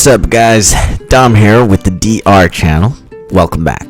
What's up, guys? Dom here with the DR channel. Welcome back.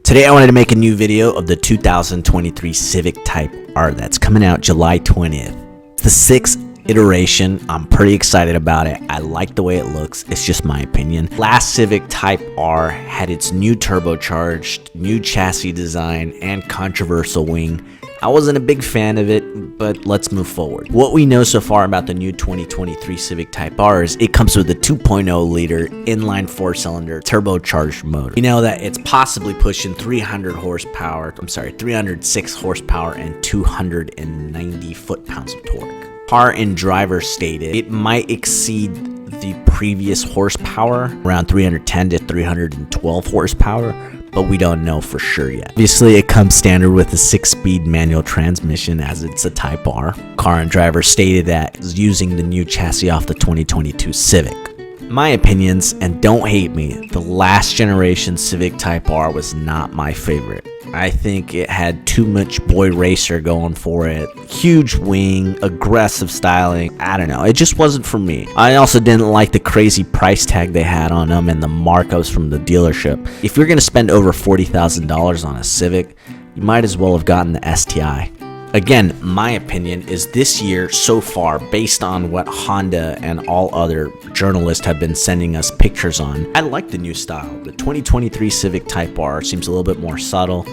Today I wanted to make a new video of the 2023 Civic Type R that's coming out July 20th. It's the 6th iteration. I'm pretty excited about it. I like the way it looks. It's just my opinion. Last Civic Type R had its new turbocharged, new chassis design, and controversial wing. I wasn't a big fan of it, but let's move forward. What we know so far about the new 2023 Civic Type R is it comes with a 2.0 liter inline 4-cylinder turbocharged motor. We know that it's possibly pushing 306 horsepower and 290 foot-pounds of torque. Car and driver stated it might exceed the previous horsepower, around 310 to 312 horsepower, but we don't know for sure yet. Obviously, it comes standard with a 6-speed manual transmission as it's a Type R. Car and driver stated that it's using the new chassis off the 2022 Civic. My opinions, and don't hate me, the last generation Civic Type R was not my favorite. I think it had too much boy racer going for it. Huge wing, aggressive styling. I don't know. It just wasn't for me. I also didn't like the crazy price tag they had on them and the markups from the dealership. If you're going to spend over $40,000 on a Civic, you might as well have gotten the STI. Again, my opinion is this year so far, based on what Honda and all other journalists have been sending us pictures on, I like the new style. The 2023 Civic Type R seems a little bit more subtle.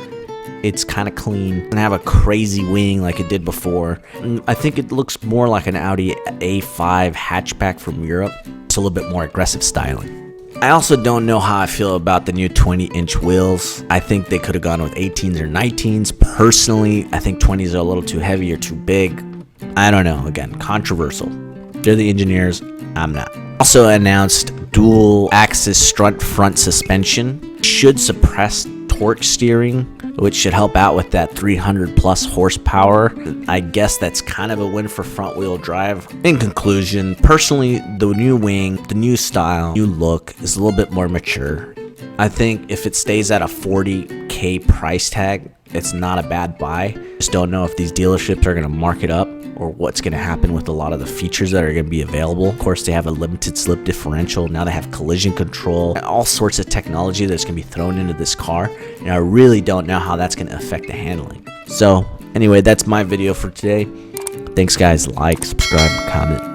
It's kind of clean. It doesn't have a crazy wing like it did before. I think it looks more like an Audi A5 hatchback from Europe. It's a little bit more aggressive styling. I also don't know how I feel about the new 20-inch wheels. I think they could have gone with 18s or 19s. Personally, I think 20s are a little too heavy or too big. I don't know. Again, controversial. They're the engineers. I'm not. Also announced dual axis front suspension. Should suppress torque steering, which should help out with that 300 plus horsepower. I guess that's kind of a win for front wheel drive. In conclusion, personally, the new wing, the new style, new look is a little bit more mature. I think if it stays at a $40K price tag, it's not a bad buy. Just don't know if these dealerships are going to mark it up or what's going to happen with a lot of the features that are going to be available. Of course, they have a limited slip differential. Now they have collision control, all sorts of technology that's going to be thrown into this car. And I really don't know how that's going to affect the handling. So anyway, that's my video for today. Thanks, guys. Like, subscribe, comment.